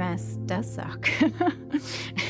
MS does suck.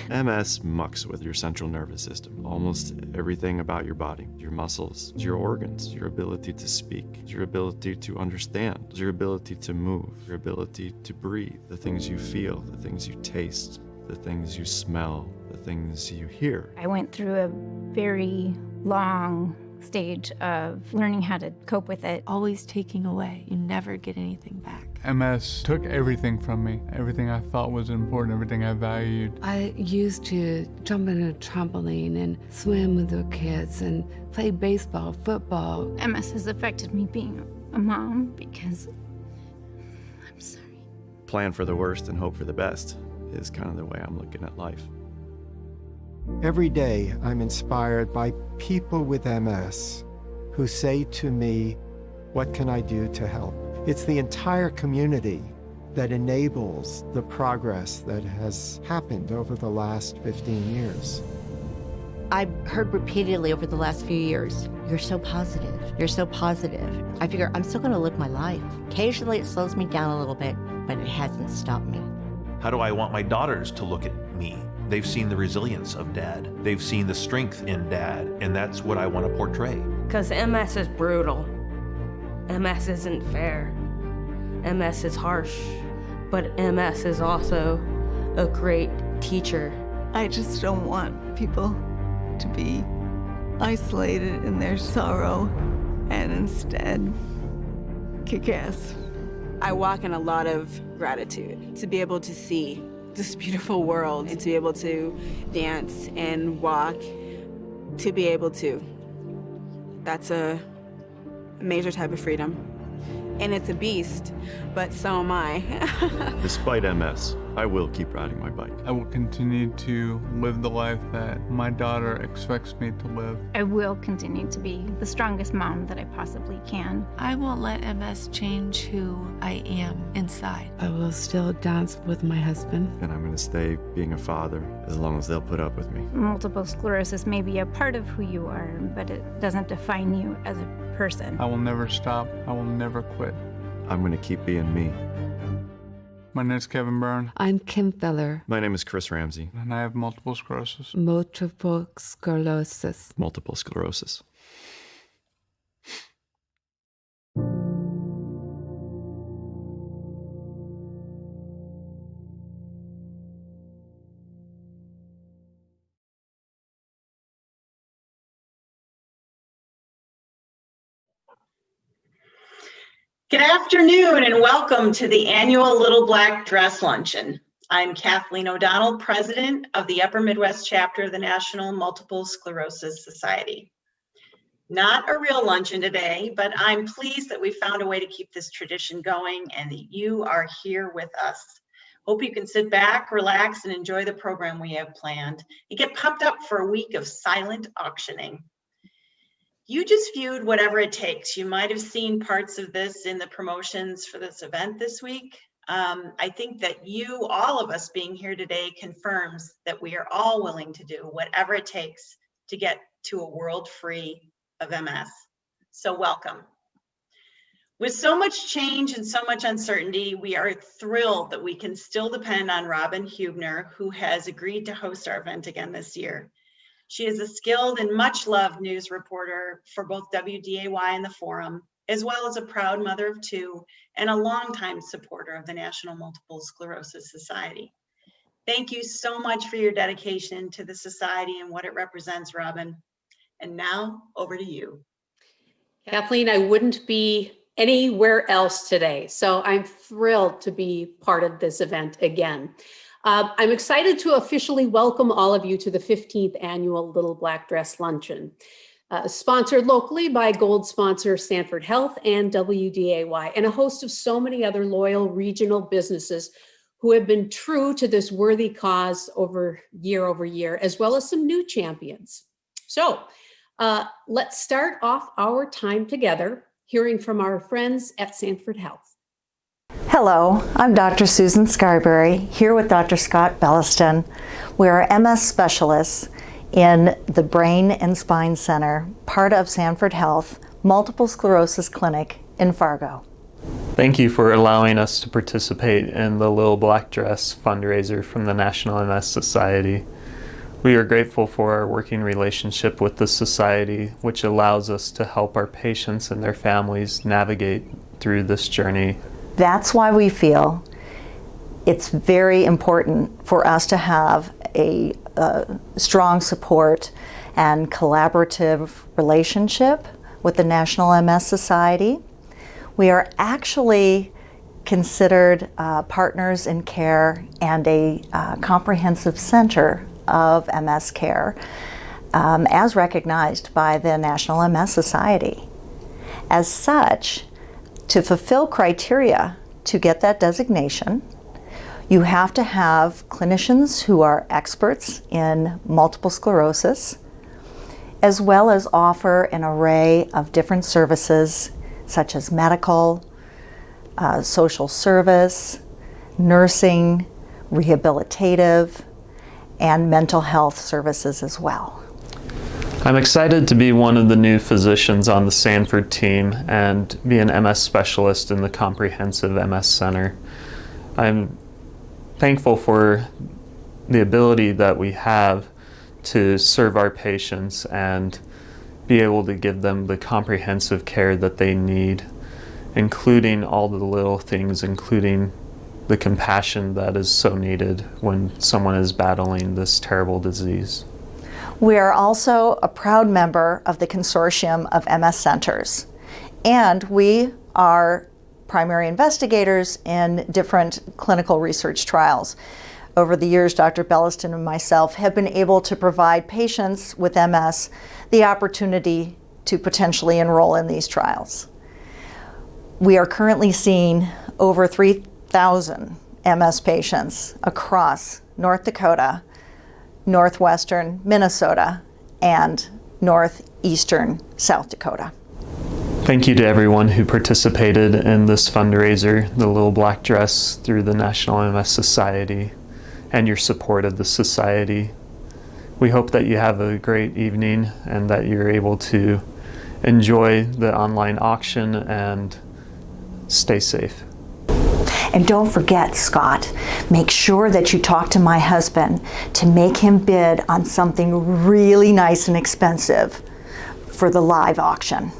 MS mucks with your central nervous system, almost everything about your body, your muscles, your organs, your ability to speak, your ability to understand, your ability to move, your ability to breathe, the things you feel, the things you taste, the things you smell, the things you hear. I went through a very long stage of learning how to cope with it. Always taking away. You never get anything back. MS took everything from me, everything I thought was important, everything I valued. I used to jump in a trampoline and swim with the kids and play baseball, football. MS has affected me being a mom because I'm sorry. Plan for the worst and hope for the best is kind of the way I'm looking at life. Every day, I'm inspired by people with MS who say to me, "What can I do to help?" It's the entire community that enables the progress that has happened over the last 15 years. I've heard repeatedly over the last few years, "You're so positive, you're so positive." I figure I'm still gonna live my life. Occasionally it slows me down a little bit, but it hasn't stopped me. How do I want my daughters to look at me? They've seen the resilience of Dad. They've seen the strength in Dad, and that's what I want to portray. Because MS is brutal. MS isn't fair. MS is harsh. But MS is also a great teacher. I just don't want people to be isolated in their sorrow and instead kick ass. I walk in a lot of gratitude to be able to see this beautiful world and to be able to dance and walk, to be able to. That's a major type of freedom. And it's a beast, but so am I. Despite MS, I will keep riding my bike. I will continue to live the life that my daughter expects me to live. I will continue to be the strongest mom that I possibly can. I won't let MS change who I am inside. I will still dance with my husband. And I'm going to stay being a father as long as they'll put up with me. Multiple sclerosis may be a part of who you are, but it doesn't define you as a person. I will never stop. I will never quit. I'm going to keep being me. My name is Kevin Byrne. I'm Kim Feller. My name is Chris Ramsey. And I have multiple sclerosis. Multiple sclerosis. Multiple sclerosis. Good afternoon and welcome to the annual Little Black Dress Luncheon. I'm Kathleen O'Donnell, President of the Upper Midwest Chapter of the National Multiple Sclerosis Society. Not a real luncheon today, but I'm pleased that we found a way to keep this tradition going and that you are here with us. Hope you can sit back, relax, and enjoy the program we have planned and get pumped up for a week of silent auctioning. You just viewed Whatever It Takes. You might have seen parts of this in the promotions for this event this week. I think that you, all of us being here today, confirms that we are all willing to do whatever it takes to get to a world free of MS. So welcome. With so much change and so much uncertainty, we are thrilled that we can still depend on Robin Hubner, who has agreed to host our event again this year. She is a skilled and much loved news reporter for both WDAY and the Forum, as well as a proud mother of two and a longtime supporter of the National Multiple Sclerosis Society. Thank you so much for your dedication to the society and what it represents, Robin. And now over to you. Kathleen, I wouldn't be anywhere else today, so I'm thrilled to be part of this event again. I'm excited to officially welcome all of you to the 15th annual Little Black Dress Luncheon, sponsored locally by gold sponsor Sanford Health and WDAY, and a host of so many other loyal regional businesses who have been true to this worthy cause over year, as well as some new champions. So let's start off our time together hearing from our friends at Sanford Health. Hello, I'm Dr. Susan Scarberry, here with Dr. Scott Belliston. We are MS specialists in the Brain and Spine Center, part of Sanford Health, Multiple Sclerosis Clinic in Fargo. Thank you for allowing us to participate in the Little Black Dress fundraiser from the National MS Society. We are grateful for our working relationship with the Society, which allows us to help our patients and their families navigate through this journey. That's why we feel it's very important for us to have a strong support and collaborative relationship with the National MS Society. We are actually considered partners in care and a comprehensive center of MS care as recognized by the National MS Society. As such, to fulfill criteria to get that designation, you have to have clinicians who are experts in multiple sclerosis, as well as offer an array of different services such as medical, social service, nursing, rehabilitative, and mental health services as well. I'm excited to be one of the new physicians on the Sanford team and be an MS specialist in the Comprehensive MS Center. I'm thankful for the ability that we have to serve our patients and be able to give them the comprehensive care that they need, including all the little things, including the compassion that is so needed when someone is battling this terrible disease. We are also a proud member of the Consortium of MS Centers, and we are primary investigators in different clinical research trials. Over the years, Dr. Belliston and myself have been able to provide patients with MS the opportunity to potentially enroll in these trials. We are currently seeing over 3,000 MS patients across North Dakota, northwestern Minnesota, and northeastern South Dakota. Thank you to everyone who participated in this fundraiser, the Little Black Dress, through the National MS Society, and your support of the Society. We hope that you have a great evening and that you're able to enjoy the online auction and stay safe. And don't forget, Scott, make sure that you talk to my husband to make him bid on something really nice and expensive for the live auction.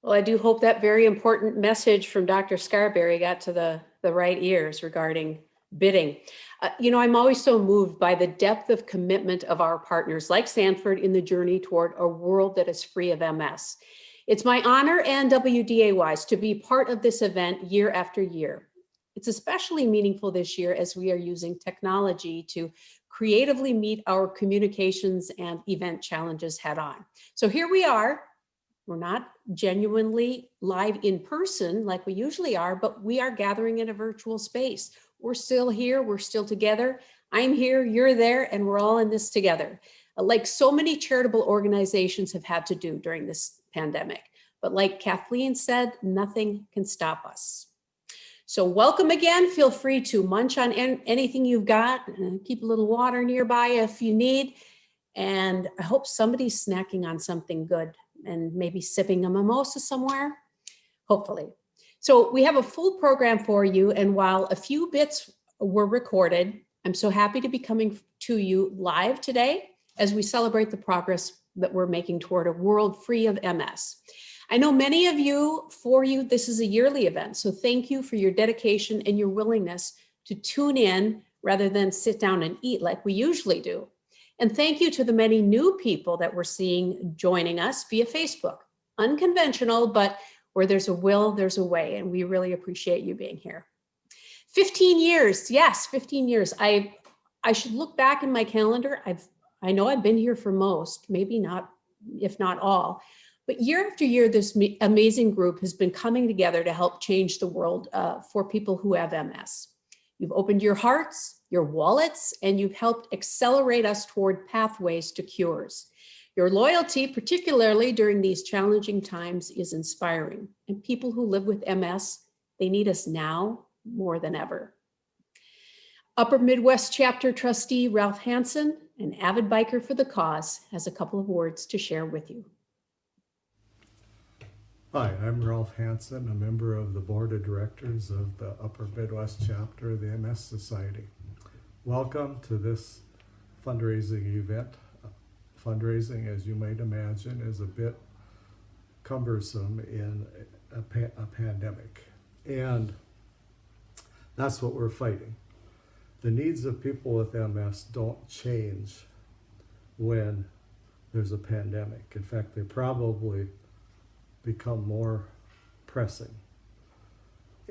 Well, I do hope that very important message from Dr. Scarberry got to the right ears regarding bidding. I'm always so moved by the depth of commitment of our partners like Sanford in the journey toward a world that is free of MS. It's my honor and WDAY's to be part of this event year after year. It's especially meaningful this year as we are using technology to creatively meet our communications and event challenges head on. So here we are. We're not genuinely live in person like we usually are, but we are gathering in a virtual space. We're still here, we're still together. I'm here, you're there, and we're all in this together. Like so many charitable organizations have had to do during this pandemic. But like Kathleen said, nothing can stop us. So welcome again. Feel free to munch on anything you've got. Keep a little water nearby if you need. And I hope somebody's snacking on something good and maybe sipping a mimosa somewhere, hopefully. So we have a full program for you. And while a few bits were recorded, I'm so happy to be coming to you live today as we celebrate the progress that we're making toward a world free of MS. I know many of you, for you, this is a yearly event. So thank you for your dedication and your willingness to tune in rather than sit down and eat like we usually do. And thank you to the many new people that we're seeing joining us via Facebook. Unconventional, but where there's a will, there's a way. And we really appreciate you being here. 15 years, yes, 15 years. I should look back in my calendar. I know I've been here for most, maybe not, if not all. But year after year, this amazing group has been coming together to help change the world for people who have MS. You've opened your hearts, your wallets, and you've helped accelerate us toward pathways to cures. Your loyalty, particularly during these challenging times, is inspiring. And people who live with MS, they need us now more than ever. Upper Midwest Chapter Trustee Ralph Hansen, an avid biker for the cause, has a couple of words to share with you. Hi, I'm Ralph Hansen, a member of the Board of Directors of the Upper Midwest Chapter of the MS Society. Welcome to this fundraising event. Fundraising, as you might imagine, is a bit cumbersome in a pandemic, and that's what we're fighting. The needs of people with MS don't change when there's a pandemic. In fact, they probably become more pressing.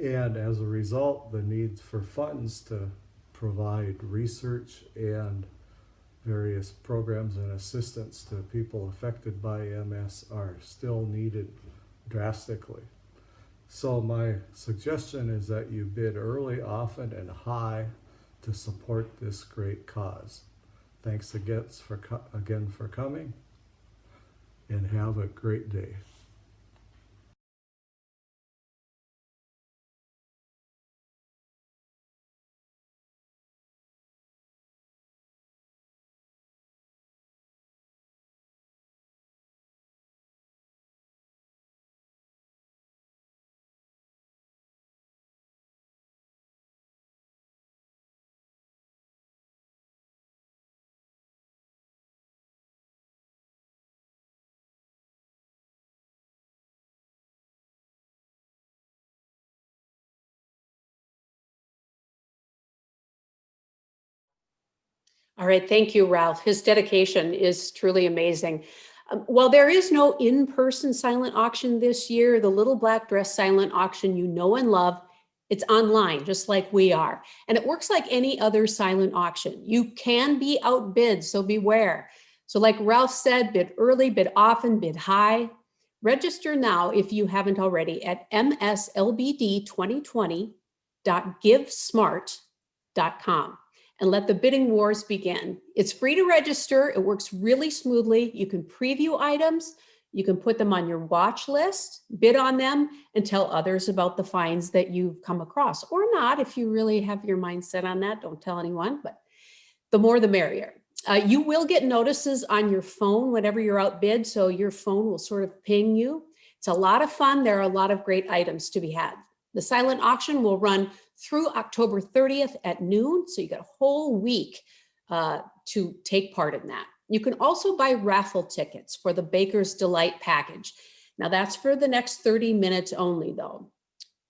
And as a result, the need for funds to provide research and various programs and assistance to people affected by MS are still needed drastically. So my suggestion is that you bid early, often, and high to support this great cause. Thanks again for coming, and have a great day. All right, thank you, Ralph. His dedication is truly amazing. While there is no in-person silent auction this year, the Little Black Dress silent auction you know and love, it's online, just like we are. And it works like any other silent auction. You can be outbid, so beware. So like Ralph said, bid early, bid often, bid high. Register now if you haven't already at mslbd2020.givesmart.com. and let the bidding wars begin. It's free to register. It works really smoothly. You can preview items. You can put them on your watch list, bid on them, and tell others about the finds that you've come across, or not. If you really have your mind set on that, don't tell anyone, but the more the merrier. You will get notices on your phone whenever you're outbid, so your phone will sort of ping you. It's a lot of fun. There are a lot of great items to be had. The silent auction will run through October 30th at noon, so you got a whole week to take part in that. You can also buy raffle tickets for the Baker's Delight package. Now that's for the next 30 minutes only though.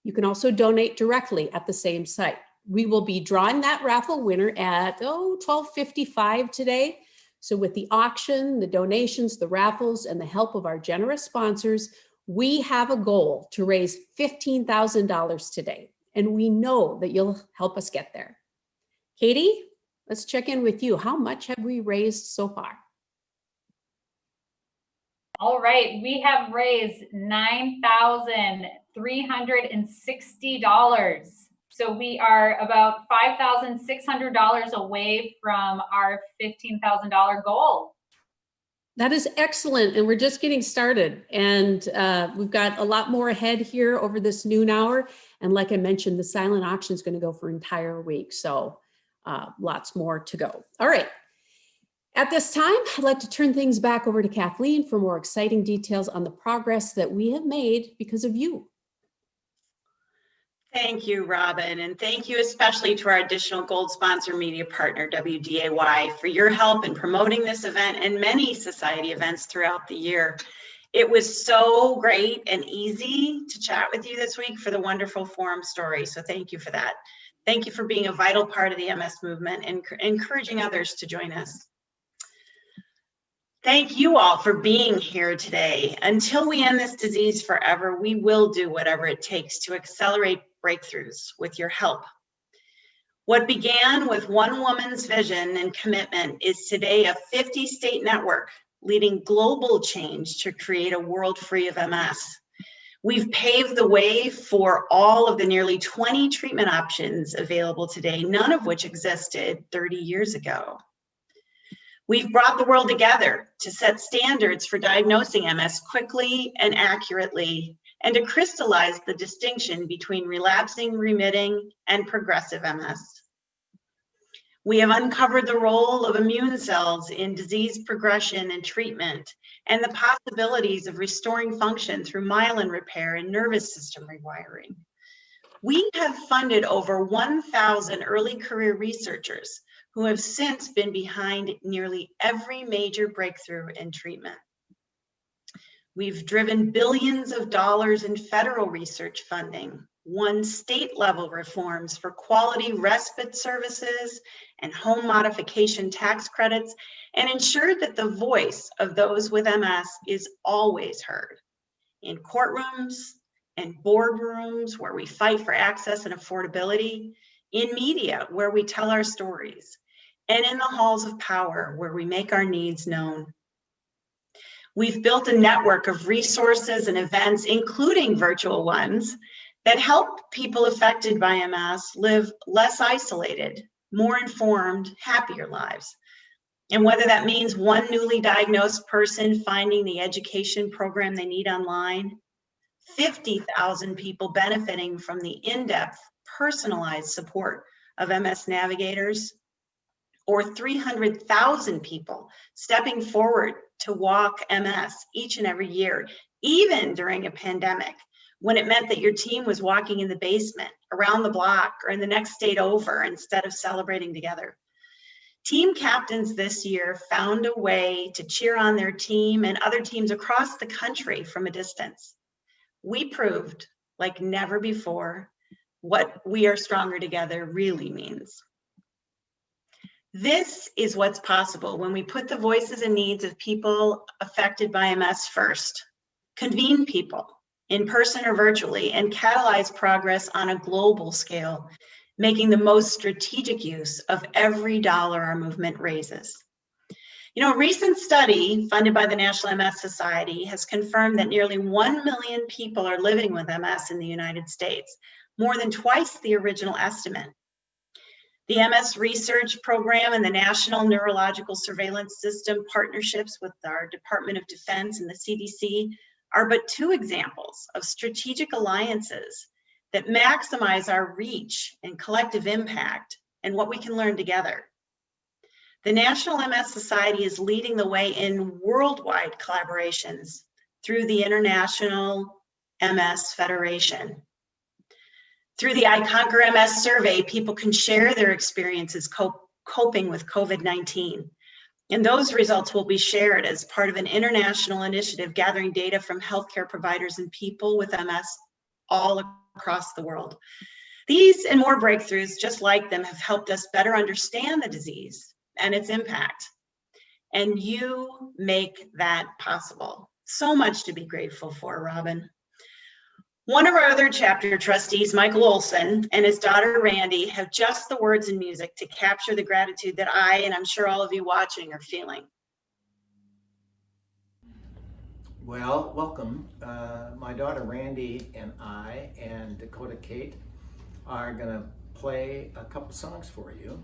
You can also donate directly at the same site. We will be drawing that raffle winner at 12:55 today. So with the auction, the donations, the raffles, and the help of our generous sponsors, we have a goal to raise $15,000 today. And we know that you'll help us get there. Katie, let's check in with you. How much have we raised so far? All right, we have raised $9,360. So we are about $5,600 away from our $15,000 goal. That is excellent. And we're just getting started. And we've got a lot more ahead here over this noon hour. And like I mentioned, the silent auction is going to go for an entire week. So lots more to go. All right. At this time, I'd like to turn things back over to Kathleen for more exciting details on the progress that we have made because of you. Thank you, Robin, and thank you especially to our additional gold sponsor media partner, WDAY, for your help in promoting this event and many society events throughout the year. It was so great and easy to chat with you this week for the wonderful forum story, so thank you for that. Thank you for being a vital part of the MS movement and encouraging others to join us. Thank you all for being here today. Until we end this disease forever, we will do whatever it takes to accelerate breakthroughs with your help. What began with one woman's vision and commitment is today a 50-state network leading global change to create a world free of MS. We've paved the way for all of the nearly 20 treatment options available today, none of which existed 30 years ago. We've brought the world together to set standards for diagnosing MS quickly and accurately, and to crystallize the distinction between relapsing, remitting, and progressive MS. We have uncovered the role of immune cells in disease progression and treatment, and the possibilities of restoring function through myelin repair and nervous system rewiring. We have funded over 1,000 early career researchers who have since been behind nearly every major breakthrough in treatment. We've driven billions of dollars in federal research funding, won state-level reforms for quality respite services and home modification tax credits, and ensured that the voice of those with MS is always heard in courtrooms and boardrooms where we fight for access and affordability, in media where we tell our stories, and in the halls of power where we make our needs known. We've built a network of resources and events, including virtual ones, that help people affected by MS live less isolated, more informed, happier lives. And whether that means one newly diagnosed person finding the education program they need online, 50,000 people benefiting from the in-depth, personalized support of MS navigators, or 300,000 people stepping forward to walk MS each and every year, even during a pandemic, when it meant that your team was walking in the basement, around the block, or in the next state over instead of celebrating together. Team captains this year found a way to cheer on their team and other teams across the country from a distance. We proved, like never before, what "we are stronger together" really means. This is what's possible when we put the voices and needs of people affected by MS first, convene people in person or virtually, and catalyze progress on a global scale, making the most strategic use of every dollar our movement raises. You know, a recent study funded by the National MS Society has confirmed that nearly 1 million people are living with MS in the United States, more than twice the original estimate. The MS Research Program and the National Neurological Surveillance System partnerships with our Department of Defense and the CDC are but two examples of strategic alliances that maximize our reach and collective impact and what we can learn together. The National MS Society is leading the way in worldwide collaborations through the International MS Federation. Through the I Conquer MS survey, people can share their experiences coping with COVID-19. And those results will be shared as part of an international initiative gathering data from healthcare providers and people with MS all across the world. These and more breakthroughs just like them have helped us better understand the disease and its impact. And you make that possible. So much to be grateful for, Robin. One of our other chapter trustees, Michael Olson, and his daughter, Randy, have just the words and music to capture the gratitude that I, and I'm sure all of you watching, are feeling. Well, welcome. My daughter, Randy, and I, and Dakota Kate are gonna play a couple songs for you.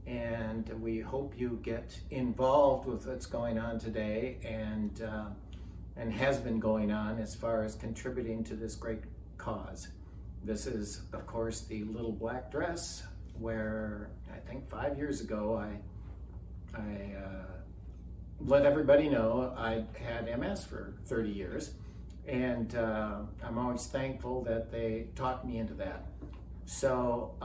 And we hope you get involved with what's going on today and has been going on as far as contributing to this great cause. This is, of course, the Little Black Dress, where I think 5 years ago I let everybody know I had MS for 30 years. And I'm always thankful that they talked me into that. So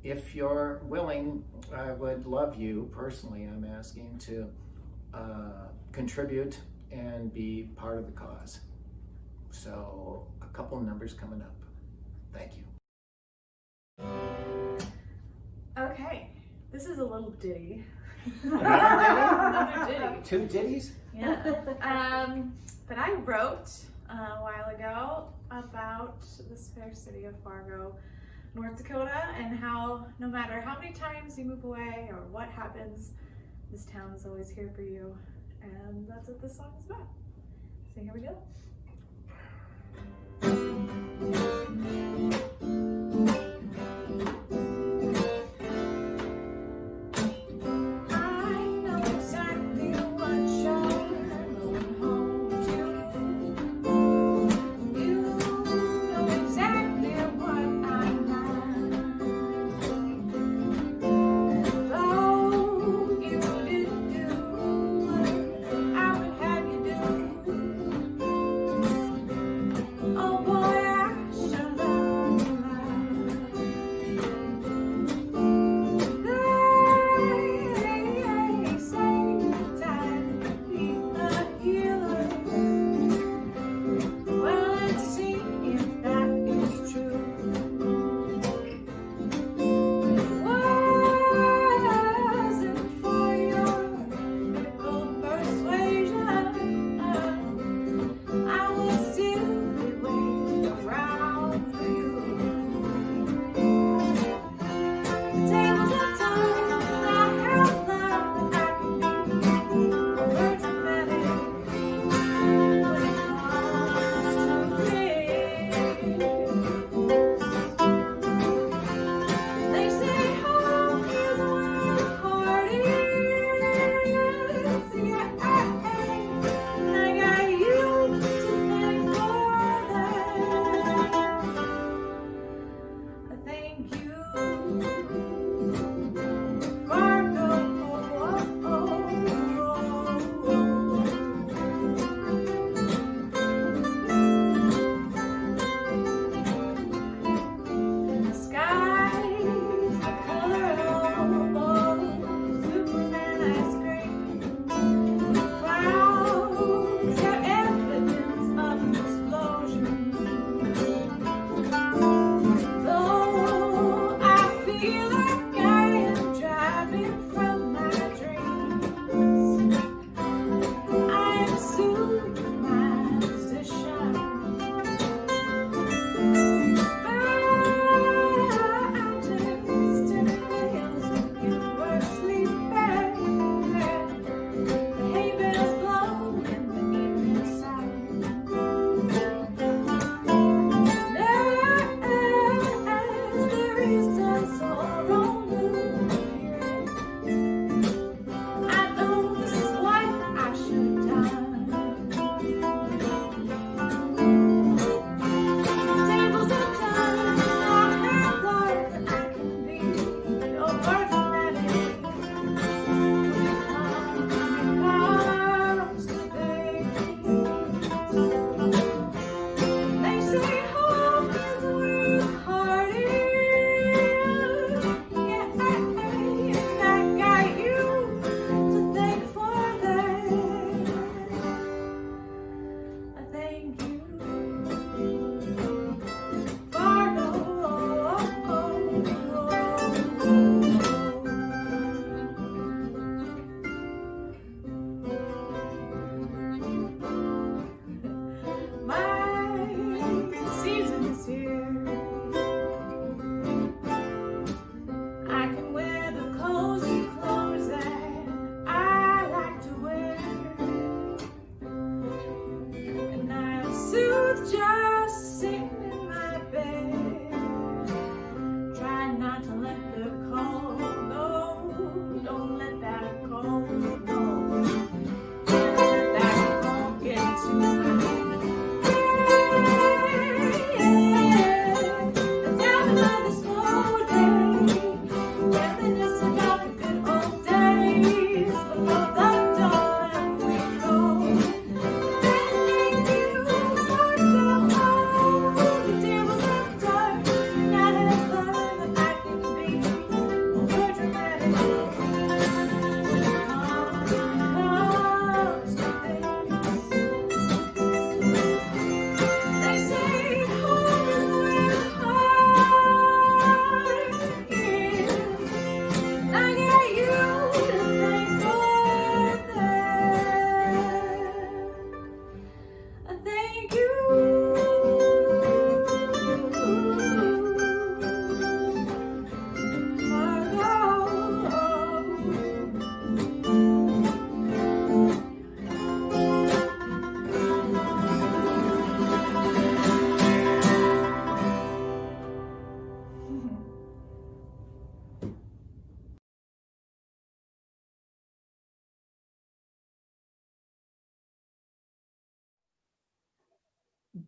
if you're willing, I would love you personally, I'm asking, to contribute and be part of the cause. So a couple numbers coming up. Thank you. Okay, this is a little ditty. Another ditty? Another ditty. Two ditties? Yeah. That I wrote a while ago about this fair city of Fargo, North Dakota, and how no matter how many times you move away or what happens, this town is always here for you. And that's what this song is about. So here we go.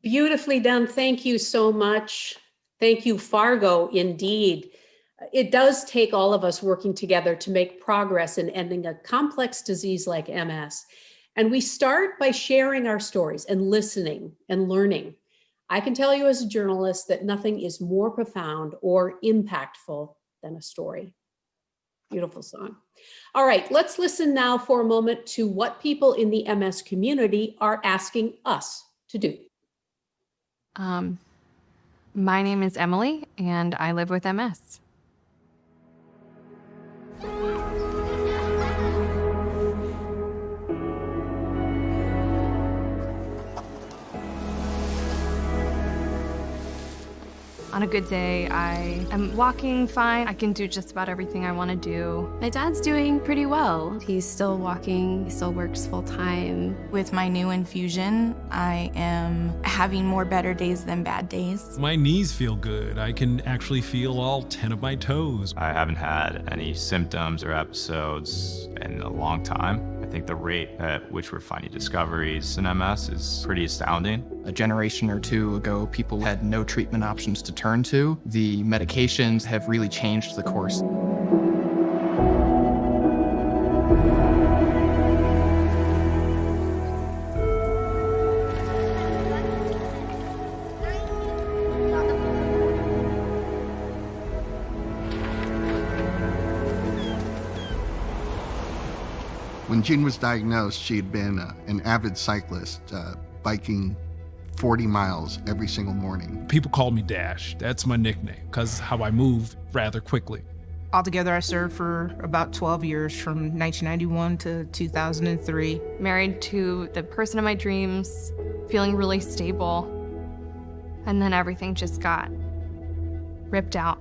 Beautifully done. Thank you so much. Thank you, Fargo, indeed. It does take all of us working together to make progress in ending a complex disease like MS. And we start by sharing our stories and listening and learning. I can tell you as a journalist that nothing is more profound or impactful than a story. Beautiful song. All right, let's listen now for a moment to what people in the MS community are asking us to do. My name is Emily, and I live with MS. On a good day, I am walking fine. I can do just about everything I want to do. My dad's doing pretty well. He's still walking, he still works full time. With my new infusion, I am having more better days than bad days. My knees feel good. I can actually feel all 10 of my toes. I haven't had any symptoms or episodes in a long time. I think the rate at which we're finding discoveries in MS is pretty astounding. A generation or two ago, people had no treatment options to turn to. The medications have really changed the course. When Jean was diagnosed, she had been an avid cyclist, biking 40 miles every single morning. People call me Dash. That's my nickname, because how I move rather quickly. Altogether, I served for about 12 years, from 1991 to 2003. Married to the person of my dreams, feeling really stable. And then everything just got ripped out.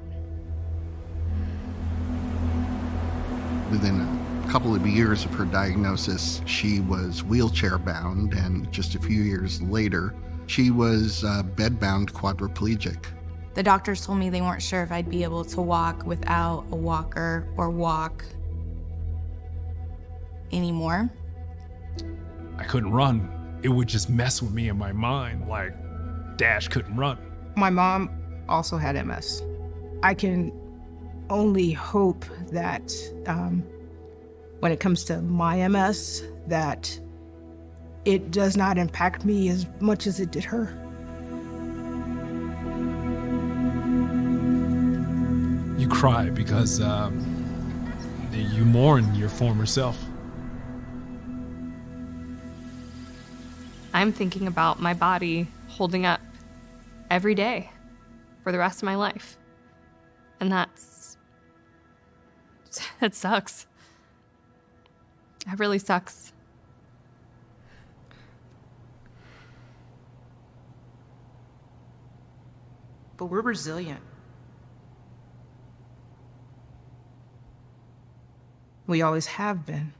Within a couple of years of her diagnosis, she was wheelchair bound, and just a few years later, she was bed-bound quadriplegic. The doctors told me they weren't sure if I'd be able to walk without a walker or walk anymore. I couldn't run. It would just mess with me in my mind, like Dash couldn't run. My mom also had MS. I can only hope that when it comes to my MS, that it does not impact me as much as it did her. You cry because you mourn your former self. I'm thinking about my body holding up every day for the rest of my life. And that sucks. That really sucks. But we're resilient. We always have been.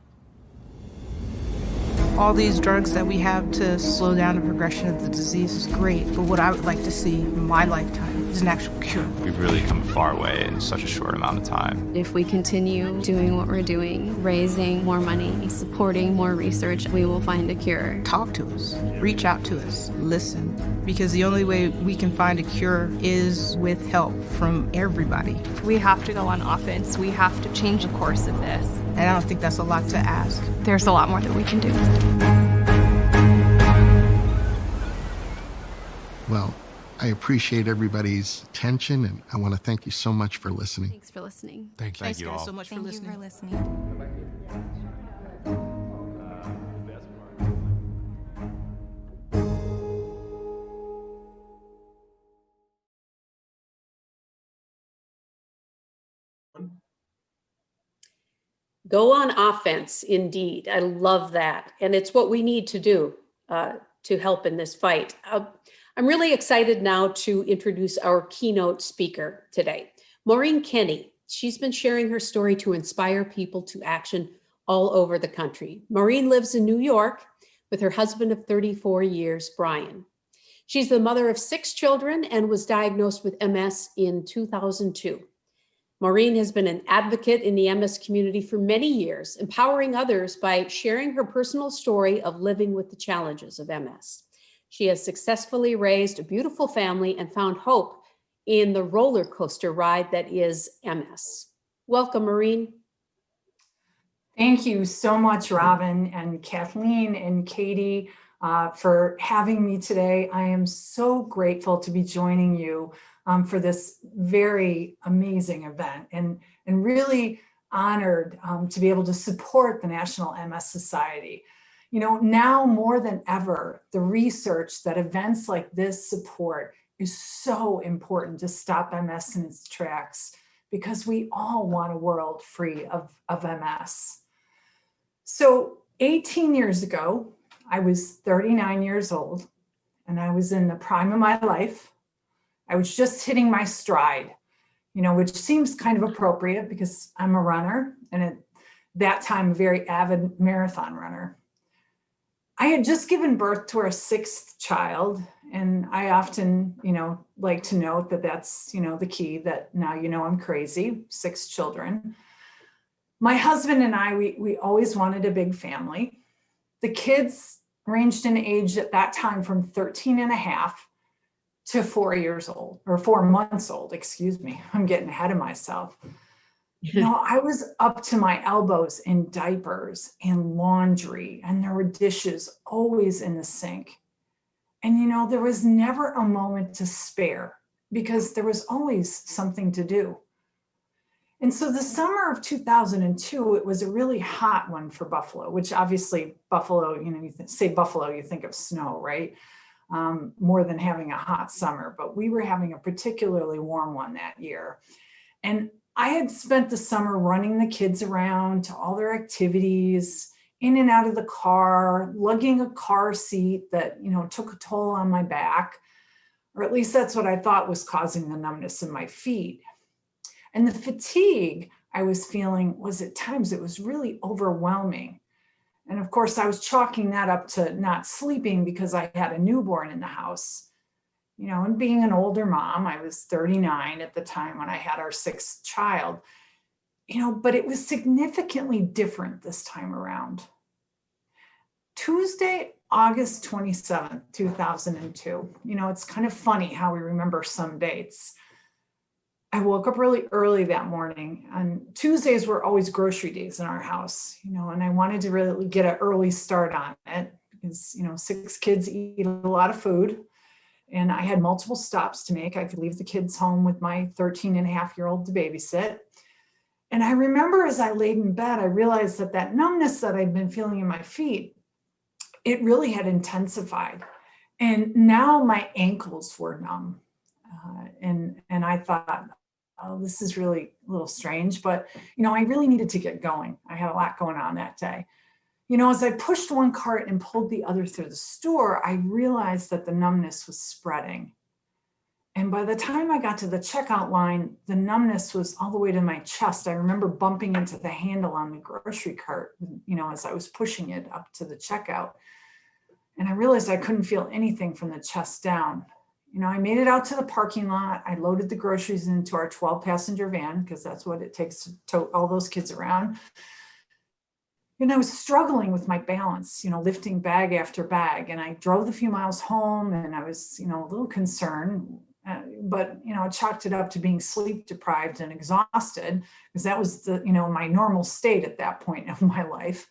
All these drugs that we have to slow down the progression of the disease is great, but what I would like to see in my lifetime is an actual cure. We've really come a far way in such a short amount of time. If we continue doing what we're doing, raising more money, supporting more research, we will find a cure. Talk to us, reach out to us, listen, because the only way we can find a cure is with help from everybody. We have to go on offense. We have to change the course of this. And I don't think that's a lot to ask. There's a lot more that we can do. Well, I appreciate everybody's attention, and I want to thank you so much for listening. Thanks for listening. Thank you. Thanks guys so much for listening. Thank you for listening. Go on offense, indeed. I love that. And it's what we need to do to help in this fight. I'm really excited now to introduce our keynote speaker today, Maureen Kenney. She's been sharing her story to inspire people to action all over the country. Maureen lives in New York with her husband of 34 years, Brian. She's the mother of 6 children and was diagnosed with MS in 2002. Maureen has been an advocate in the MS community for many years, empowering others by sharing her personal story of living with the challenges of MS. She has successfully raised a beautiful family and found hope in the roller coaster ride that is MS. Welcome, Maureen. Thank you so much, Robin and Kathleen and Katie, for having me today. I am so grateful to be joining you for this very amazing event, and really honored to be able to support the National MS Society. You know, now more than ever, the research that events like this support is so important to stop MS in its tracks, because we all want a world free of MS. So 18 years ago, I was 39 years old, and I was in the prime of my life. I was just hitting my stride, you know, which seems kind of appropriate because I'm a runner, and at that time, a very avid marathon runner. I had just given birth to our 6th child, and I often, you know, like to note that that's, you know, the key, that now you know I'm crazy, 6 children. My husband and I, we always wanted a big family. The kids ranged in age at that time from 13 and a half to 4 years old, or 4 months old, excuse me. I'm getting ahead of myself. You know, I was up to my elbows in diapers and laundry, and there were dishes always in the sink. And, you know, there was never a moment to spare because there was always something to do. And so the summer of 2002, it was a really hot one for Buffalo, which obviously Buffalo, you know, you say Buffalo, you think of snow, right? More than having a hot summer, but we were having a particularly warm one that year. And I had spent the summer running the kids around to all their activities, in and out of the car, lugging a car seat that, you know, took a toll on my back, or at least that's what I thought was causing the numbness in my feet. And the fatigue I was feeling was, at times, it was really overwhelming. And of course, I was chalking that up to not sleeping because I had a newborn in the house. You know, and being an older mom, I was 39 at the time when I had our 6th child, you know, but it was significantly different this time around. Tuesday, August 27th, 2002. You know, it's kind of funny how we remember some dates. I woke up really early that morning, and Tuesdays were always grocery days in our house, you know, and I wanted to really get an early start on it because, you know, 6 kids eat a lot of food. And I had multiple stops to make. I could leave the kids home with my 13-and-a-half-year-old to babysit. And I remember as I laid in bed, I realized that that numbness that I'd been feeling in my feet, it really had intensified. And now my ankles were numb. And I thought, oh, this is really a little strange, but, you know, I really needed to get going. I had a lot going on that day. You know, as I pushed one cart and pulled the other through the store, I realized that the numbness was spreading. And by the time I got to the checkout line, the numbness was all the way to my chest. I remember bumping into the handle on the grocery cart, you know, as I was pushing it up to the checkout. And I realized I couldn't feel anything from the chest down. You know, I made it out to the parking lot. I loaded the groceries into our 12-passenger van, because that's what it takes to tote all those kids around. And I was struggling with my balance, you know, lifting bag after bag. And I drove the few miles home, and I was, you know, a little concerned, but, you know, I chalked it up to being sleep deprived and exhausted, because that was the, you know, my normal state at that point of my life.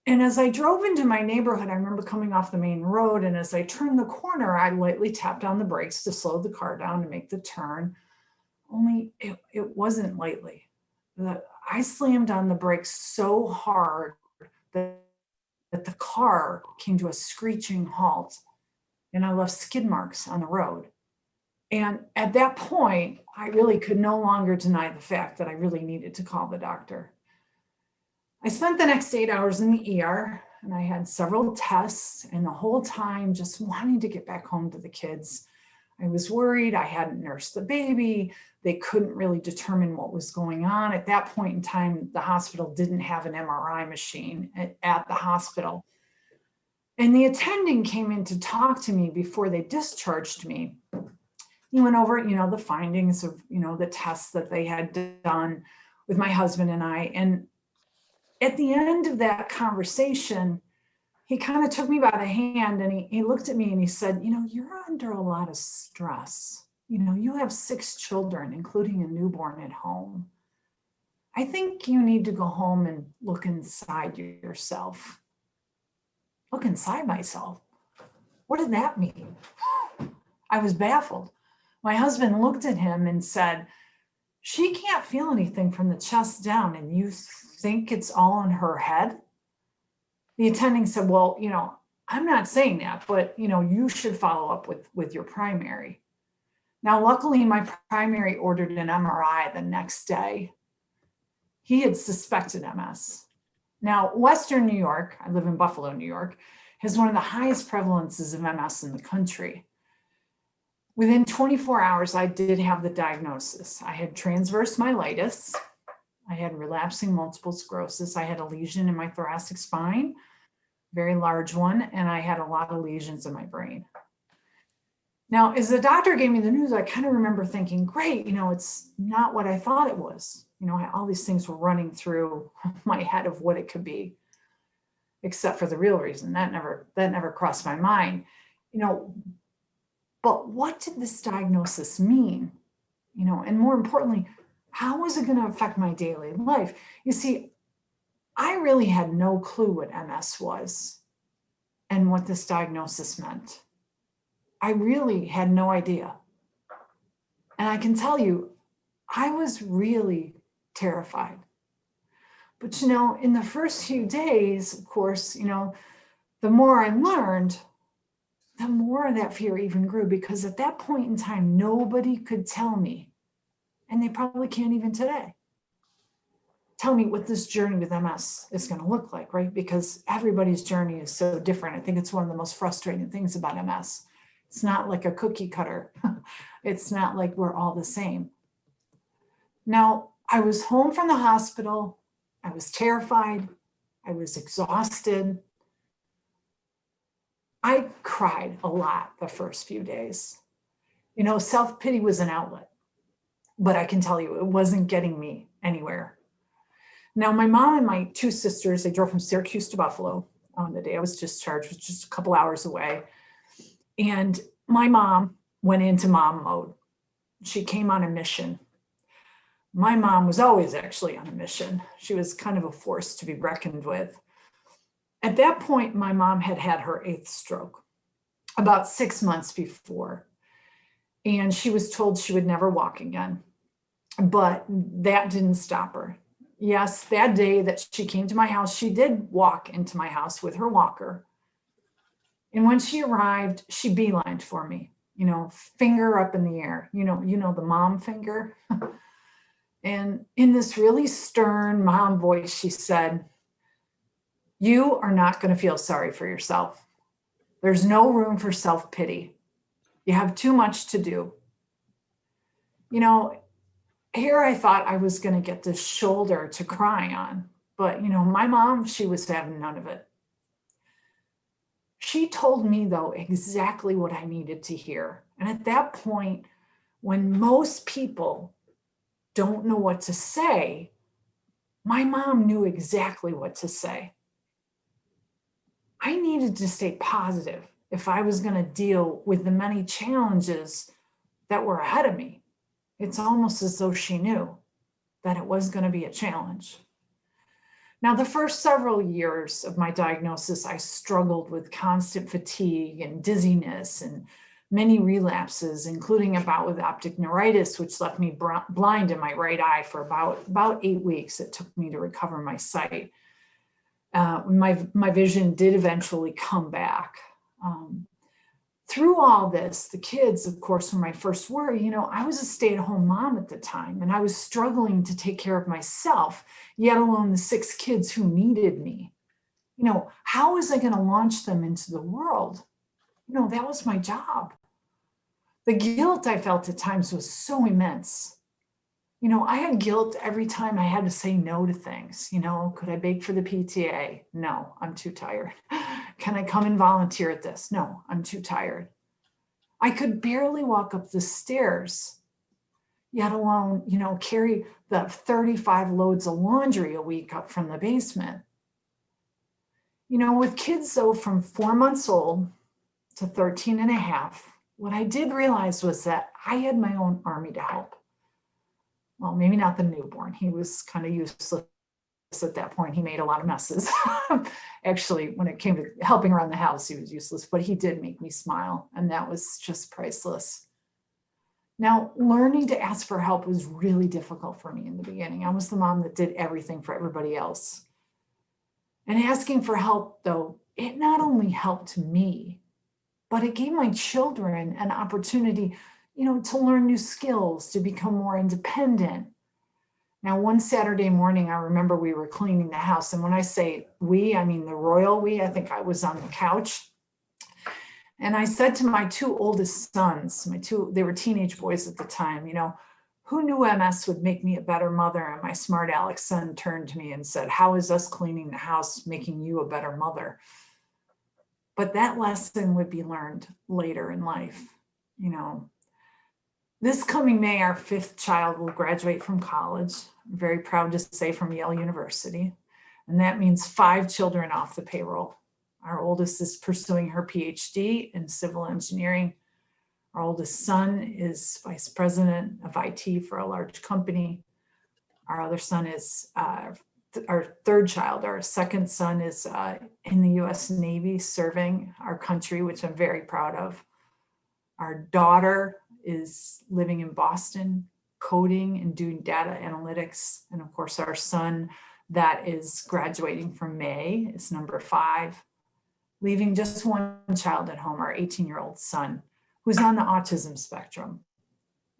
And as I drove into my neighborhood, I remember coming off the main road. And as I turned the corner, I lightly tapped on the brakes to slow the car down to make the turn. Only it wasn't lightly. I slammed on the brakes so hard that the car came to a screeching halt, and I left skid marks on the road. And at that point, I really could no longer deny the fact that I really needed to call the doctor. I spent the next 8 hours in the ER, and I had several tests, and the whole time just wanting to get back home to the kids. I was worried. I hadn't nursed the baby. They couldn't really determine what was going on. At that point in time, the hospital didn't have an MRI machine at the hospital. And the attending came in to talk to me before they discharged me. He went over, you know, the findings of, you know, the tests that they had done with my husband and I. And at the end of that conversation, he kind of took me by the hand and he looked at me and he said, you know, you're under a lot of stress. You know, you have 6 children, including a newborn at home. I think you need to go home and look inside yourself. Look inside myself. What did that mean? I was baffled. My husband looked at him and said, she can't feel anything from the chest down, and you think it's all in her head? The attending said, well, you know, I'm not saying that, but, you know, you should follow up with your primary. Now, luckily, my primary ordered an MRI the next day. He had suspected MS. Now, Western New York, I live in Buffalo, New York, has one of the highest prevalences of MS in the country. Within 24 hours, I did have the diagnosis. I had transverse myelitis. I had relapsing multiple sclerosis. I had a lesion in my thoracic spine, very large one, and I had a lot of lesions in my brain. Now, as the doctor gave me the news, I kind of remember thinking, great, you know, it's not what I thought it was. You know, all these things were running through my head of what it could be, except for the real reason. That never crossed my mind. You know, but what did this diagnosis mean? You know, and more importantly, how was it going to affect my daily life? You see, I really had no clue what MS was and what this diagnosis meant. I really had no idea. And I can tell you, I was really terrified. But, you know, in the first few days, of course, you know, the more I learned, the more that fear even grew, because at that point in time, nobody could tell me, and they probably can't even today, tell me what this journey with MS is going to look like, right? Because everybody's journey is so different. I think it's one of the most frustrating things about MS. It's not like a cookie cutter. It's not like we're all the same. Now, I was home from the hospital. I was terrified. I was exhausted. I cried a lot the first few days. You know, self-pity was an outlet, but I can tell you it wasn't getting me anywhere. Now, my mom and my 2 sisters, they drove from Syracuse to Buffalo on the day I was discharged, which was just a couple hours away. And my mom went into mom mode. She came on a mission. My mom was always actually on a mission. She was kind of a force to be reckoned with. At that point, my mom had had her 8th stroke about 6 months before, and she was told she would never walk again. But that didn't stop her. Yes, that day that she came to my house, she did walk into my house with her walker. And when she arrived, she beelined for me, you know, finger up in the air, you know, the mom finger. And in this really stern mom voice, she said, "You are not going to feel sorry for yourself. There's no room for self-pity. You have too much to do." You know, here I thought I was going to get this shoulder to cry on, but, you know, my mom, she was having none of it. She told me, though, exactly what I needed to hear. And at that point, when most people don't know what to say, my mom knew exactly what to say. I needed to stay positive if I was going to deal with the many challenges that were ahead of me. It's almost as though she knew that it was going to be a challenge. Now, the first several years of my diagnosis, I struggled with constant fatigue and dizziness and many relapses, including a bout with optic neuritis, which left me blind in my right eye for about 8 weeks. It took me to recover my sight. My vision did eventually come back. Through all this, the kids, of course, were my first worry. You know, I was a stay-at-home mom at the time, and I was struggling to take care of myself, yet alone the 6 kids who needed me. You know, how was I going to launch them into the world? You know, that was my job. The guilt I felt at times was so immense. You know, I had guilt every time I had to say no to things. You know, could I bake for the PTA? No, I'm too tired. Can I come and volunteer at this? No, I'm too tired. I could barely walk up the stairs, yet alone, you know, carry the 35 loads of laundry a week up from the basement. You know, with kids though from 4 months old to 13 and a half, what I did realize was that I had my own army to help. Well, maybe not the newborn. He was kind of useless at that point. He made a lot of messes. Actually, when it came to helping around the house, he was useless, but he did make me smile, and that was just priceless. Now, learning to ask for help was really difficult for me in the beginning. I was the mom that did everything for everybody else. And asking for help, though, it not only helped me, but it gave my children an opportunity, you know, to learn new skills, to become more independent. Now, one Saturday morning, I remember we were cleaning the house. And when I say we, I mean the royal we. I think I was on the couch. And I said to my two oldest sons, they were teenage boys at the time, you know, who knew MS would make me a better mother? And my smart Alex son turned to me and said, how is us cleaning the house making you a better mother? But that lesson would be learned later in life. You know, this coming May, our 5th child will graduate from college. I'm very proud to say from Yale University. And that means 5 children off the payroll. Our oldest is pursuing her PhD in civil engineering. Our oldest son is vice president of IT for a large company. Our other son is our 3rd child. Our 2nd son is in the US Navy serving our country, which I'm very proud of. Our daughter is living in Boston, coding and doing data analytics. And of course, our son that is graduating from May is number 5. Leaving just one child at home, our 18-year-old son, who's on the autism spectrum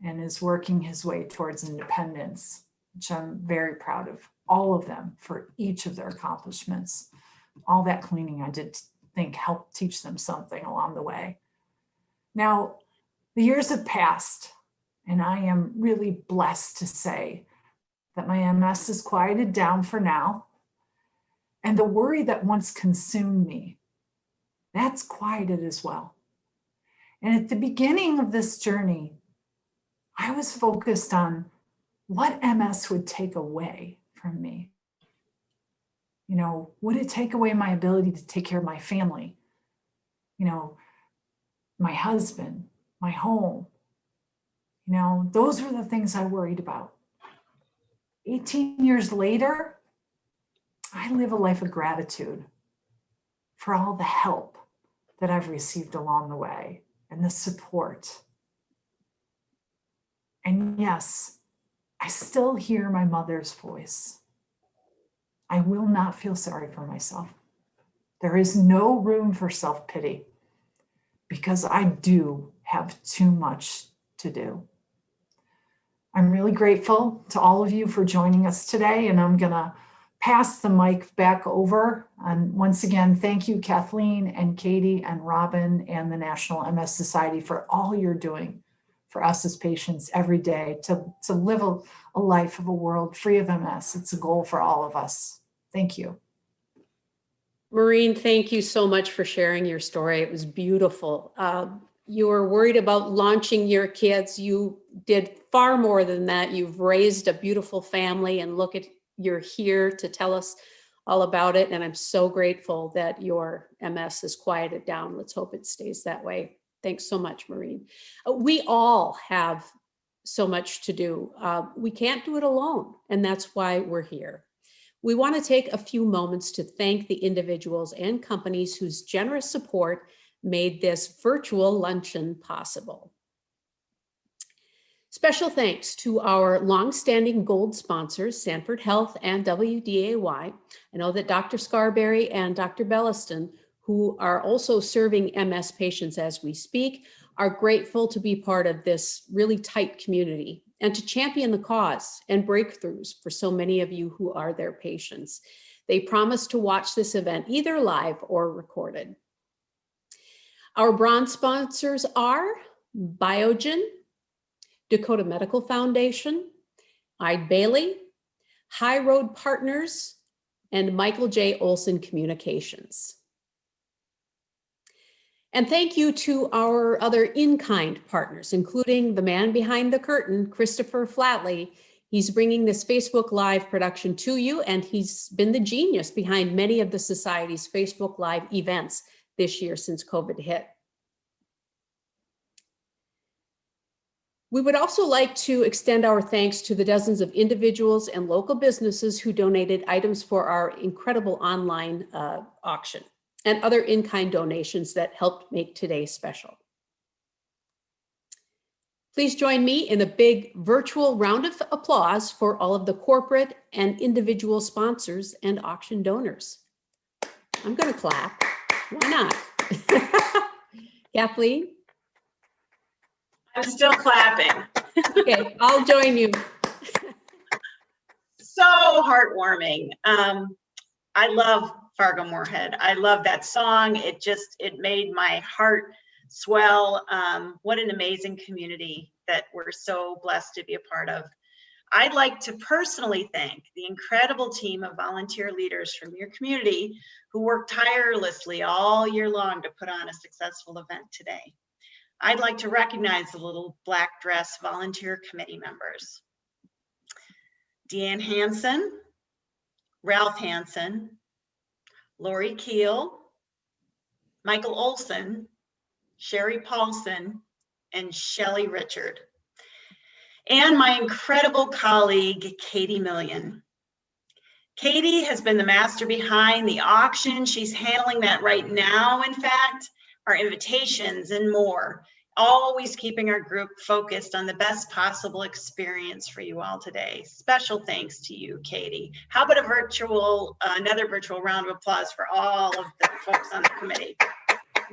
and is working his way towards independence, which I'm very proud of all of them for each of their accomplishments. All that cleaning I did think helped teach them something along the way. Now, the years have passed, and I am really blessed to say that my MS is quieted down for now, and the worry that once consumed me, that's quieted as well. And at the beginning of this journey, I was focused on what MS would take away from me. You know, would it take away my ability to take care of my family? You know, my husband, my home? You know, those were the things I worried about. 18 years later, I live a life of gratitude for all the help that I've received along the way and the support. And yes, I still hear my mother's voice. I will not feel sorry for myself. There is no room for self-pity because I do have too much to do. I'm really grateful to all of you for joining us today, and I'm gonna pass the mic back over. And once again, thank you, Kathleen and Katie and Robin and the National MS Society for all you're doing for us as patients every day to live a life of a world free of MS. It's a goal for all of us. Thank you. Maureen, thank you so much for sharing your story. It was beautiful. You were worried about launching your kids. You did far more than that. You've raised a beautiful family, and look at, you're here to tell us all about it. And I'm so grateful that your MS is quieted down. Let's hope it stays that way. Thanks so much, Maureen. We all have so much to do. We can't do it alone, and that's why we're here. We want to take a few moments to thank the individuals and companies whose generous support made this virtual luncheon possible. Special thanks to our longstanding gold sponsors, Sanford Health and WDAY. I know that Dr. Scarberry and Dr. Belliston, who are also serving MS patients as we speak, are grateful to be part of this really tight community and to champion the cause and breakthroughs for so many of you who are their patients. They promise to watch this event either live or recorded. Our bronze sponsors are Biogen, Dakota Medical Foundation, Eide Bailly, High Road Partners, and Michael J. Olson Communications. And thank you to our other in-kind partners, including the man behind the curtain, Christopher Flatley, He's bringing this Facebook Live production to you, and he's been the genius behind many of the Society's Facebook Live events this year since COVID hit. We would also like to extend our thanks to the dozens of individuals and local businesses who donated items for our incredible online auction and other in-kind donations that helped make today special. Please join me in a big virtual round of applause for all of the corporate and individual sponsors and auction donors. I'm going to clap. Why not? Kathleen? I'm still clapping. Okay, I'll join you. So heartwarming. I love Fargo Moorhead. I love that song. It made my heart swell. What an amazing community that we're so blessed to be a part of. I'd like to personally thank the incredible team of volunteer leaders from your community who worked tirelessly all year long to put on a successful event today. I'd like to recognize the Little Black Dress volunteer committee members. Deanne Hansen, Ralph Hansen, Lori Keel, Michael Olson, Sherry Paulson, and Shelley Richard. And my incredible colleague, Katie Million. Katie has been the master behind the auction. She's handling that right now, in fact, our invitations and more, always keeping our group focused on the best possible experience for you all today. Special thanks to you, Katie. How about another virtual round of applause for all of the folks on the committee?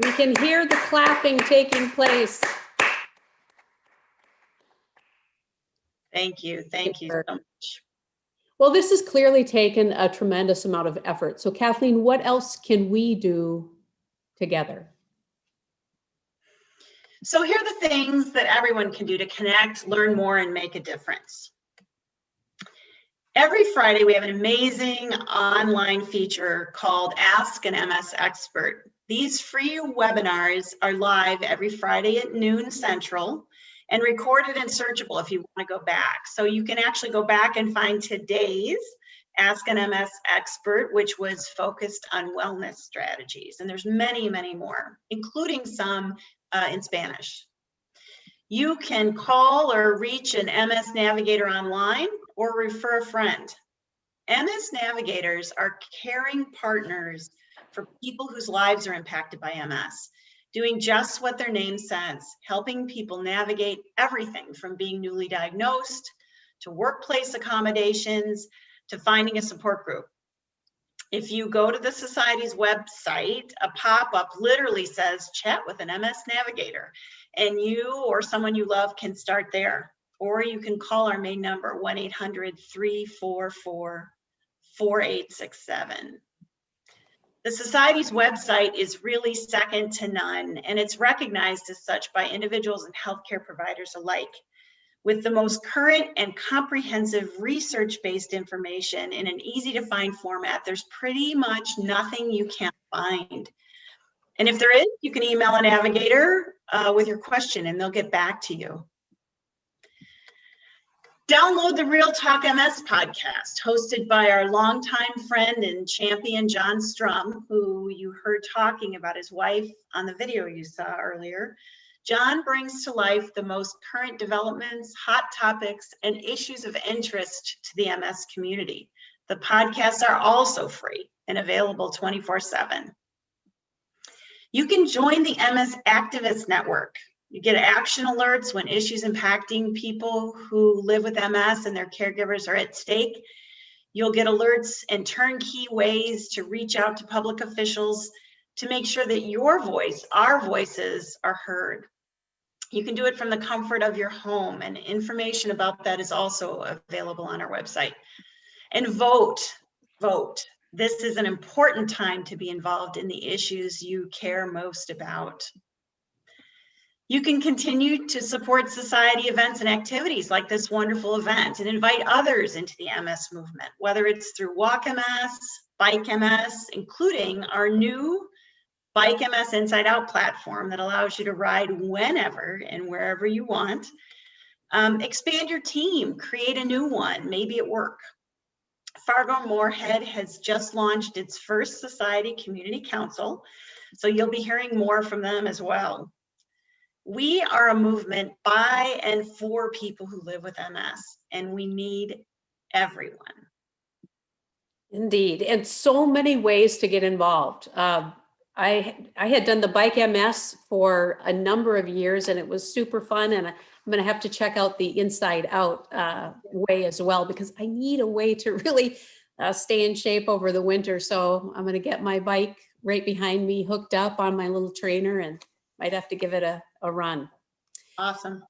We can hear the clapping taking place. Thank you so much. Well, this has clearly taken a tremendous amount of effort. So Kathleen, what else can we do together? So here are the things that everyone can do to connect, learn more, and make a difference. Every Friday, we have an amazing online feature called Ask an MS Expert. These free webinars are live every Friday at noon Central and recorded and searchable if you want to go back. So you can actually go back and find today's Ask an MS Expert, which was focused on wellness strategies. And there's many, many more, including some in Spanish. You can call or reach an MS Navigator online or refer a friend. MS Navigators are caring partners for people whose lives are impacted by MS, doing just what their name says, helping people navigate everything from being newly diagnosed to workplace accommodations to finding a support group. If you go to the Society's website, a pop-up literally says, chat with an MS Navigator, and you or someone you love can start there. Or you can call our main number, 1-800-344-4867. The Society's website is really second to none, and it's recognized as such by individuals and healthcare providers alike. With the most current and comprehensive research-based information in an easy-to-find format, there's pretty much nothing you can't find. And if there is, you can email a navigator with your question and they'll get back to you. Download the Real Talk MS podcast, hosted by our longtime friend and champion, John Strum, who you heard talking about his wife on the video you saw earlier. John brings to life the most current developments, hot topics, and issues of interest to the MS community. The podcasts are also free and available 24/7. You can join the MS Activist Network. You get action alerts when issues impacting people who live with MS and their caregivers are at stake. You'll get alerts and turnkey ways to reach out to public officials to make sure that your voice, our voices, are heard. You can do it from the comfort of your home, and information about that is also available on our website. And vote. This is an important time to be involved in the issues you care most about. You can continue to support Society events and activities like this wonderful event and invite others into the MS movement, whether it's through Walk MS, Bike MS, including our new Bike MS Inside Out platform that allows you to ride whenever and wherever you want. Expand your team, create a new one, maybe at work. Fargo-Moorhead has just launched its first Society Community Council, so you'll be hearing more from them as well. We are a movement by and for people who live with MS, and we need everyone. Indeed, and so many ways to get involved. I had done the Bike MS for a number of years, and it was super fun, and I'm going to have to check out the Inside Out way as well, because I need a way to really stay in shape over the winter. So I'm going to get my bike right behind me hooked up on my little trainer, and might have to give it a run. Awesome.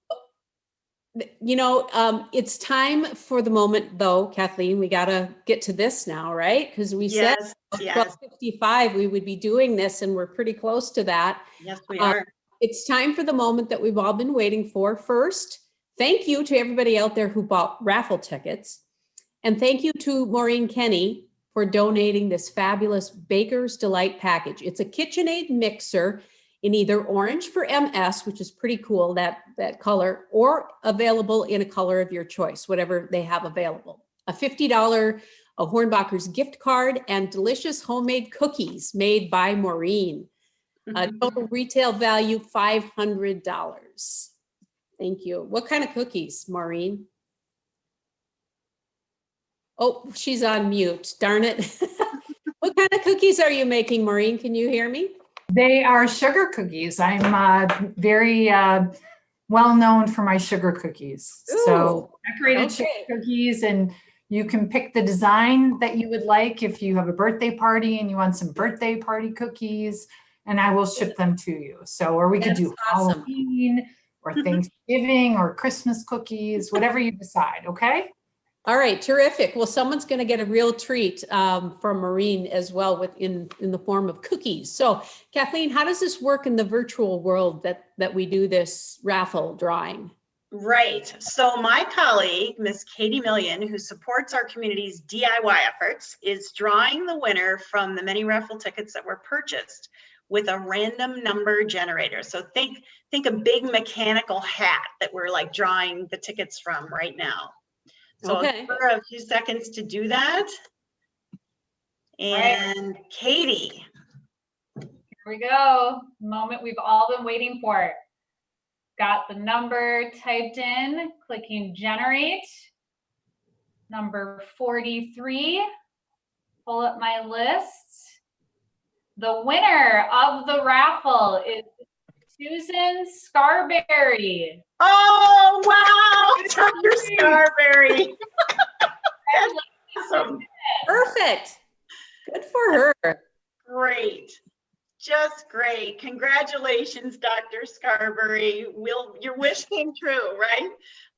You know, it's time for the moment, though, Kathleen. We got to get to this now, right? Because we said 12:55 we would be doing this, and we're pretty close to that. Yes, we are. It's time for the moment that we've all been waiting for. First, thank you to everybody out there who bought raffle tickets. And thank you to Maureen Kenny for donating this fabulous Baker's Delight package. It's a KitchenAid mixer in either orange for MS, which is pretty cool, that color, or available in a color of your choice, whatever they have available. A $50 Hornbacher's gift card and delicious homemade cookies made by Maureen. Total retail value, $500. Thank you. What kind of cookies, Maureen? Oh, she's on mute, darn it. What kind of cookies are you making, Maureen? Can you hear me? They are sugar cookies. I'm very well known for my sugar cookies. So decorated sugar cookies, and you can pick the design that you would like if you have a birthday party and you want some birthday party cookies, and I will ship them to you. So, or we could do Halloween or Thanksgiving or Christmas cookies, whatever you decide, okay? All right, terrific. Well, someone's going to get a real treat from Maureen as well in the form of cookies. So, Kathleen, how does this work in the virtual world that we do this raffle drawing? Right. So my colleague, Miss Katie Million, who supports our community's DIY efforts, is drawing the winner from the many raffle tickets that were purchased with a random number generator. So think a big mechanical hat that we're like drawing the tickets from right now. So I'll give her a few seconds to do that. And Katie. Here we go. Moment we've all been waiting for. Got the number typed in, clicking generate. Number 43. Pull up my list. The winner of the raffle is Susan Scarberry. Oh, wow, Dr. Scarberry. That's awesome. Perfect. Good for her. Great. Just great. Congratulations, Dr. Scarberry. Your wish came true, right?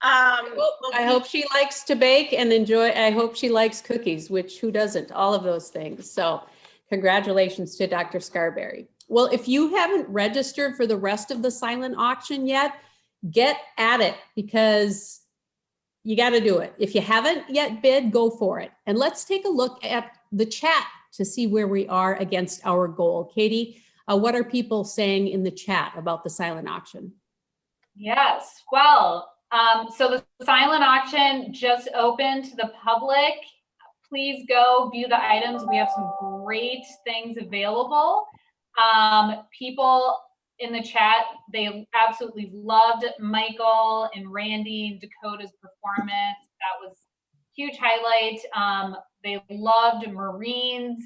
I hope she likes to bake and enjoy. I hope she likes cookies, which who doesn't? All of those things. So congratulations to Dr. Scarberry. Well, if you haven't registered for the rest of the silent auction yet, get at it, because you got to do it. If you haven't yet bid, go for it. And let's take a look at the chat to see where we are against our goal. Katie, what are people saying in the chat about the silent auction? Yes, well, so the silent auction just opened to the public. Please go view the items. We have some great things available. People in the chat, they absolutely loved Michael and Randy and Dakota's performance. That was a huge highlight. They loved Maureen's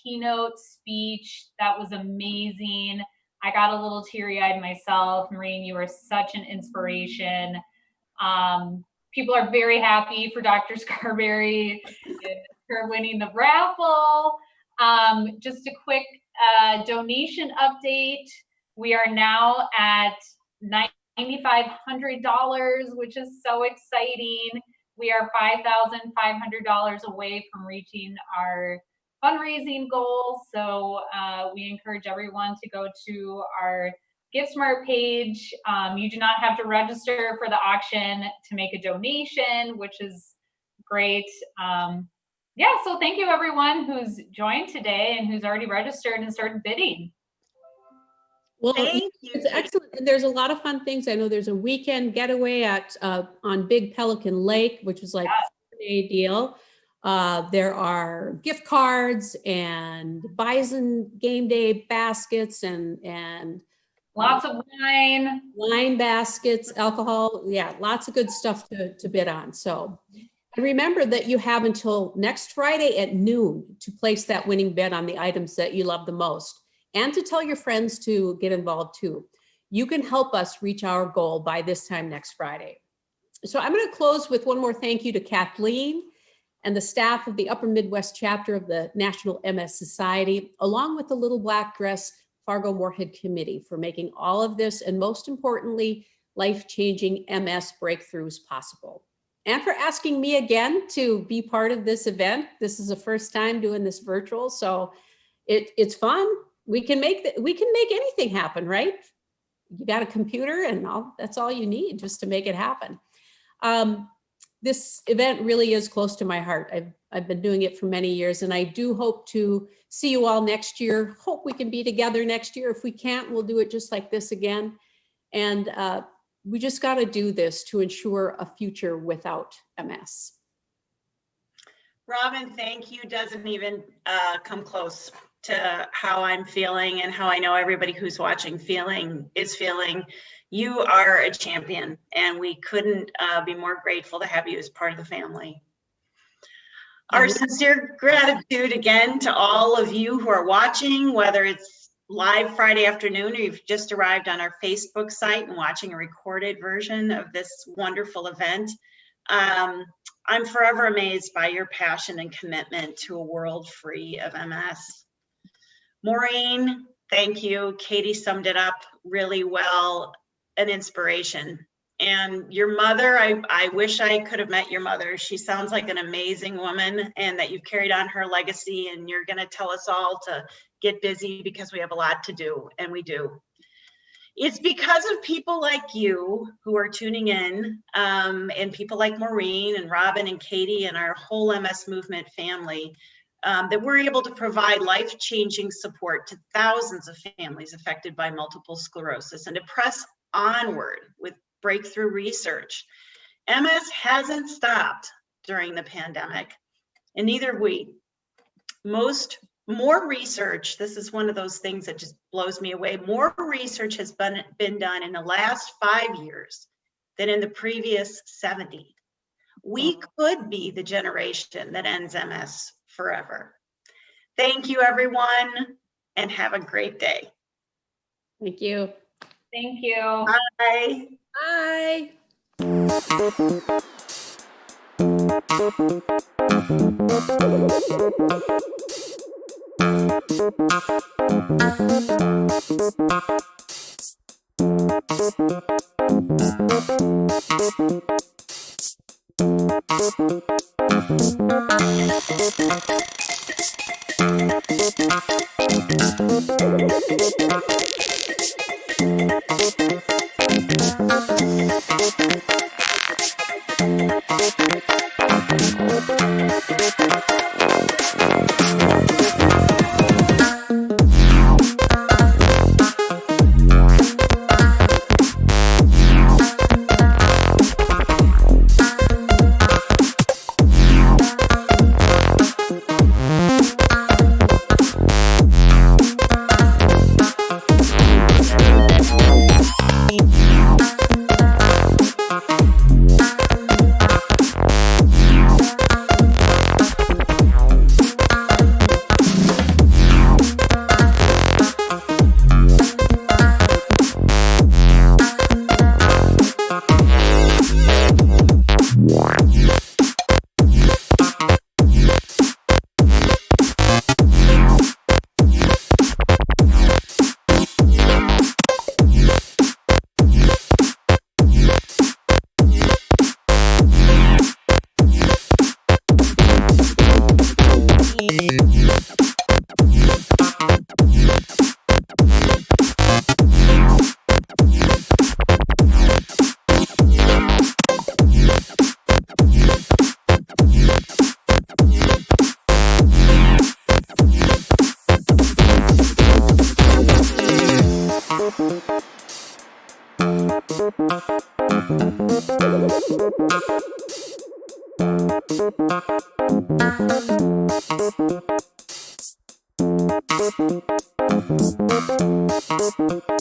keynote speech. That was amazing. I got a little teary-eyed myself. Maureen, you were such an inspiration. People are very happy for Dr. Scarberry and her winning the raffle. Just a quick donation update. We are now at $9,500, which is so exciting. We are $5,500 away from reaching our fundraising goal. So we encourage everyone to go to our GiveSmart page. You do not have to register for the auction to make a donation, which is great. Yeah, so thank you everyone who's joined today and who's already registered and started bidding. Well, Thank you. it's excellent. And there's a lot of fun things. I know there's a weekend getaway at on Big Pelican Lake, which is like a 4-day deal. There are gift cards and Bison game day baskets and lots of wine baskets, alcohol. Yeah, lots of good stuff to bid on. So, and remember that you have until next Friday at noon to place that winning bid on the items that you love the most, and to tell your friends to get involved too. You can help us reach our goal by this time next Friday. So I'm going to close with one more thank you to Kathleen and the staff of the Upper Midwest chapter of the National MS Society, along with the Little Black Dress Fargo-Moorhead Committee, for making all of this, and most importantly, life-changing MS breakthroughs possible. And for asking me again to be part of this event. This is the first time doing this virtual, so it's fun. We can make anything happen, right? You got a computer and that's all you need just to make it happen. This event really is close to my heart. I've been doing it for many years, and I do hope to see you all next year. Hope we can be together next year. If we can't, we'll do it just like this again. And we just got to do this to ensure a future without MS. Robin, thank you. Doesn't even come close to how I'm feeling and how I know everybody who's watching is feeling. You are a champion, and we couldn't be more grateful to have you as part of the family. Our sincere gratitude again to all of you who are watching, whether it's live Friday afternoon or you've just arrived on our Facebook site and watching a recorded version of this wonderful event. I'm forever amazed by your passion and commitment to a world free of MS. Maureen, thank you. Katie summed it up really well. An inspiration. And your mother, I wish I could have met your mother. She sounds like an amazing woman, and that you've carried on her legacy, and you're going to tell us all to get busy because we have a lot to do, and we do. It's because of people like you who are tuning in, and people like Maureen and Robin and Katie and our whole MS movement family, that we're able to provide life-changing support to thousands of families affected by multiple sclerosis, and to press onward with breakthrough research. MS hasn't stopped during the pandemic, and neither have we. More research, this is one of those things that just blows me away. More research has been done in the last 5 years than in the previous 70. We could be the generation that ends MS forever. Thank you, everyone, and have a great day. Thank you. Thank you. Bye. Bye. Thank you. Thank you.